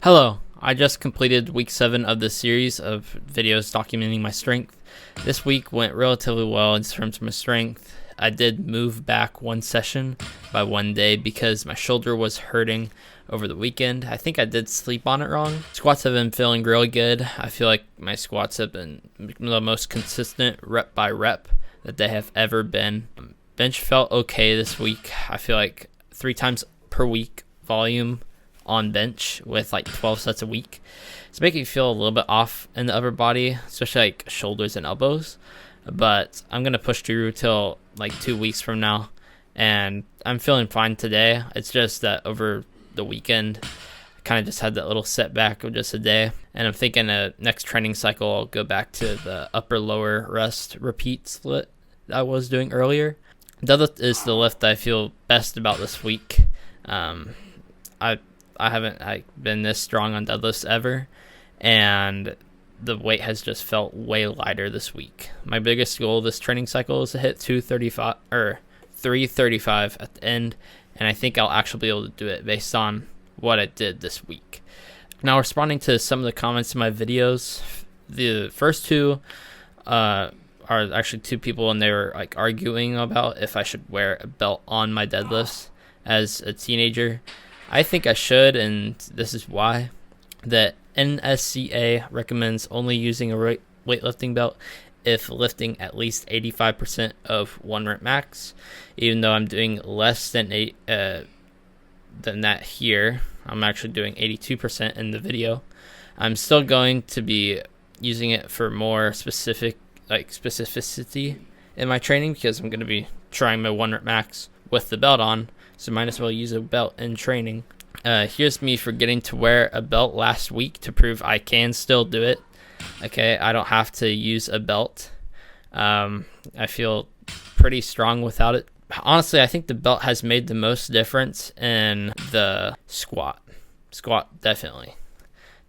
Hello, I just completed week 7 of the series of videos documenting my strength. This week went relatively well in terms of my strength. I did move back one session by one day because my shoulder was hurting over the weekend. I think I did sleep on it wrong. Squats have been feeling really good. I feel like my squats have been the most consistent rep by rep that they have ever been. Bench felt okay this week. I feel like 3 times per week volume on bench with like 12 sets a week. It's making me feel a little bit off in the upper body, especially like shoulders and elbows. But I'm going to push through till like 2 weeks from now. And I'm feeling fine today. It's just that over the weekend, I kind of just had that little setback of just a day. And I'm thinking next training cycle, I'll go back to the upper lower rest repeat split that I was doing earlier. Deadlift is the lift I feel best about this week. I haven't been this strong on deadlifts ever, and the weight has just felt way lighter this week. My biggest goal this training cycle is to hit 235 or 335 at the end, and I think I'll actually be able to do it based on what I did this week. Now, responding to some of the comments in my videos, the first two are actually 2 people, and they were like arguing about if I should wear a belt on my deadlifts as a teenager. I think I should, and this is why. The NSCA recommends only using a weightlifting belt if lifting at least 85% of 1 rep max. Even though I'm doing less than that here, I'm actually doing 82% in the video. I'm still going to be using it for more specificity in my training because I'm going to be trying my 1 rep max with the belt on. So might as well use a belt in training. Here's me forgetting to wear a belt last week to prove I can still do it. Okay, I don't have to use a belt. I feel pretty strong without it. Honestly, I think the belt has made the most difference in the squat. Squat, definitely.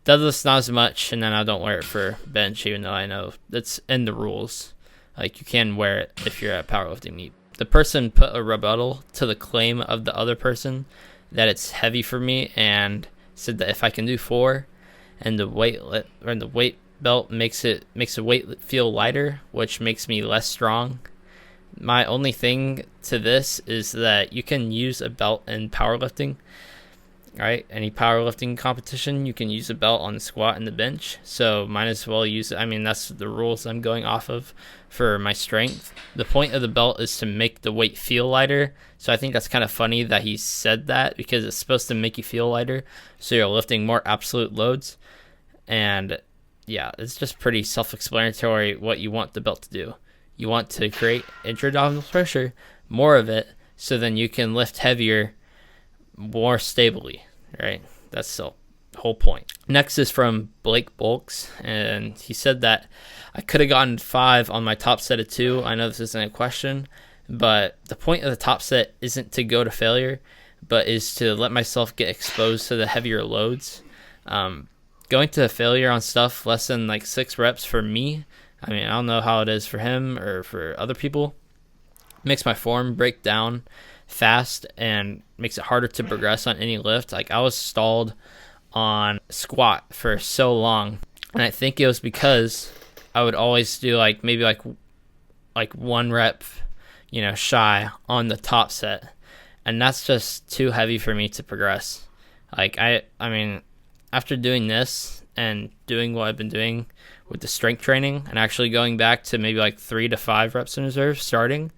Deadlifts, not as much, and then I don't wear it for bench, even though I know that's in the rules. Like, you can wear it if you're at powerlifting meet. The person put a rebuttal to the claim of the other person that it's heavy for me and said that if I can do 4 and the weight belt makes the weight feel lighter, which makes me less strong. My only thing to this is that you can use a belt in powerlifting. Right? Any powerlifting competition, you can use a belt on the squat and the bench. So might as well use it. I mean, that's the rules I'm going off of for my strength. The point of the belt is to make the weight feel lighter. So I think that's kind of funny that he said that because it's supposed to make you feel lighter. So you're lifting more absolute loads. And yeah, it's just pretty self-explanatory what you want the belt to do. You want to create intra-abdominal pressure, more of it, so then you can lift heavier more stably, right? That's the whole point. Next is from Blake Bulks, and he said that I could have gotten 5 on my top set of 2. I know this isn't a question, but the point of the top set isn't to go to failure, but is to let myself get exposed to the heavier loads. Going to failure on stuff less than like 6 reps for me, I mean, I don't know how it is for him or for other people, makes my form break down fast and makes it harder to progress on any lift. Like, I was stalled on squat for so long, and I think it was because I would always do maybe 1 rep, shy on the top set, and that's just too heavy for me to progress. Like, I mean, after doing this and doing what I've been doing with the strength training and actually going back to maybe 3 to 5 reps in reserve starting,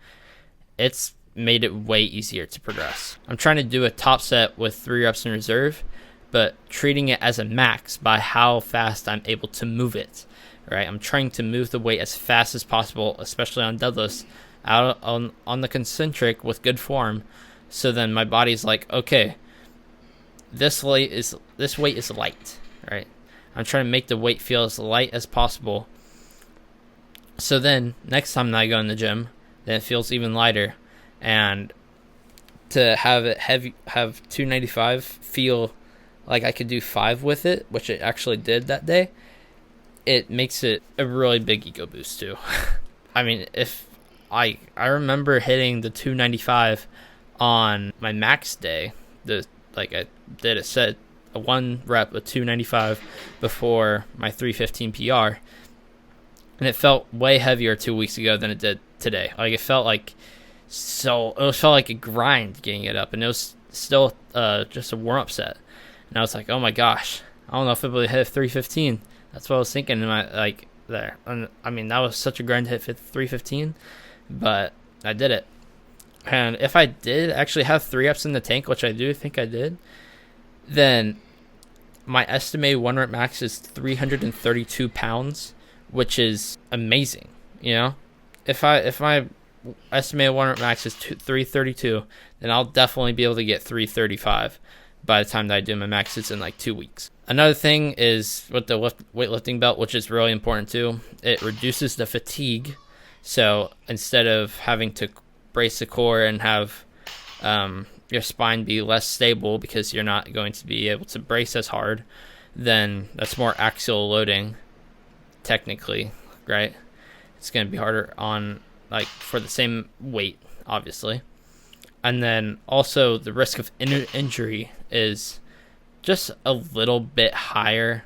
it's made it way easier to progress. I'm trying to do a top set with 3 reps in reserve, but treating it as a max by how fast I'm able to move it, right? I'm trying to move the weight as fast as possible, especially on deadlifts, out on the concentric with good form. So then my body's like, okay, this weight is light, right? I'm trying to make the weight feel as light as possible. So then next time that I go in the gym, then it feels even lighter. And to have it have 295 feel like I could do 5 with it, which it actually did that day, it makes it a really big ego boost too. I mean, if I remember hitting the 295 on my max day, I did a set a 1 rep of 295 before my 315 PR, and it felt way heavier 2 weeks ago than it did today. Like, it felt like a grind getting it up, and it was still just a warm-up set. And I was like, oh my gosh, I don't know if I'll be able to hit 315. That's what I was thinking in my, like, there. And I mean, that was such a grind to hit 315, but I did it. And if I did actually have 3 reps in the tank, which I do think I did, then my estimated 1 rep max is 332 pounds, which is amazing. You know, if my estimated 1 rep max is 332, then I'll definitely be able to get 335 by the time that I do my maxes in like 2 weeks. Another thing is with the weightlifting belt, which is really important too, it reduces the fatigue. So instead of having to brace the core and have your spine be less stable because you're not going to be able to brace as hard, then that's more axial loading technically, right? It's going to be harder on, like, for the same weight, obviously. And then also the risk of injury is just a little bit higher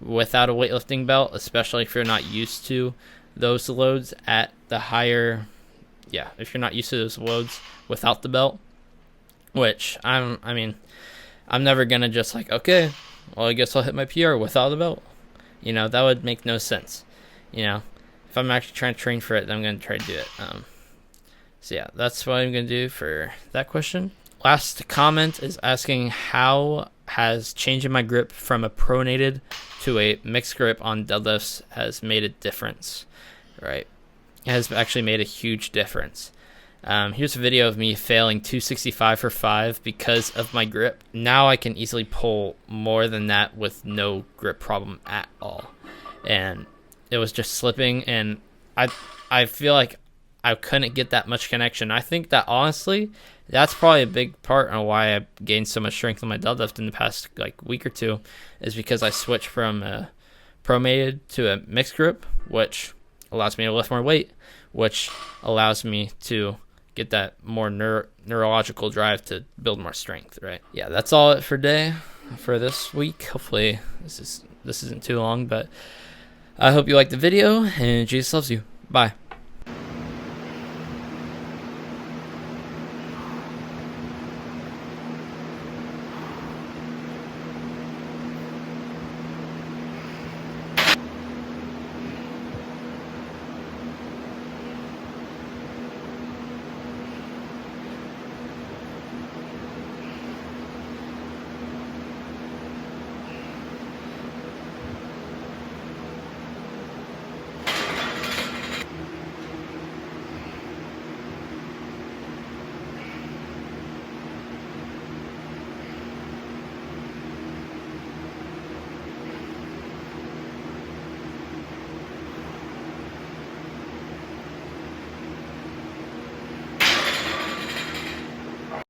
without a weightlifting belt, especially if you're not used to those loads at the higher, if you're not used to those loads without the belt, which I'm never gonna just like, okay, well, I guess I'll hit my PR without the belt. You know, that would make no sense. You know, if I'm actually trying to train for it, then I'm gonna try to do it. So yeah, that's what I'm gonna do for that question. Last comment is asking, how has changing my grip from a pronated to a mixed grip on deadlifts has made a difference, right? It has actually made a huge difference. Here's a video of me failing 265 for 5 because of my grip. Now I can easily pull more than that with no grip problem at all. And it was just slipping, and I feel like I couldn't get that much connection. I think that honestly, that's probably a big part on why I gained so much strength in my deadlift in the past like week or two, is because I switched from a promated to a mixed grip, which allows me to lift more weight, which allows me to get that more neurological drive to build more strength, right? Yeah, that's all for this week. Hopefully this isn't too long, but I hope you liked the video, and Jesus loves you. Bye.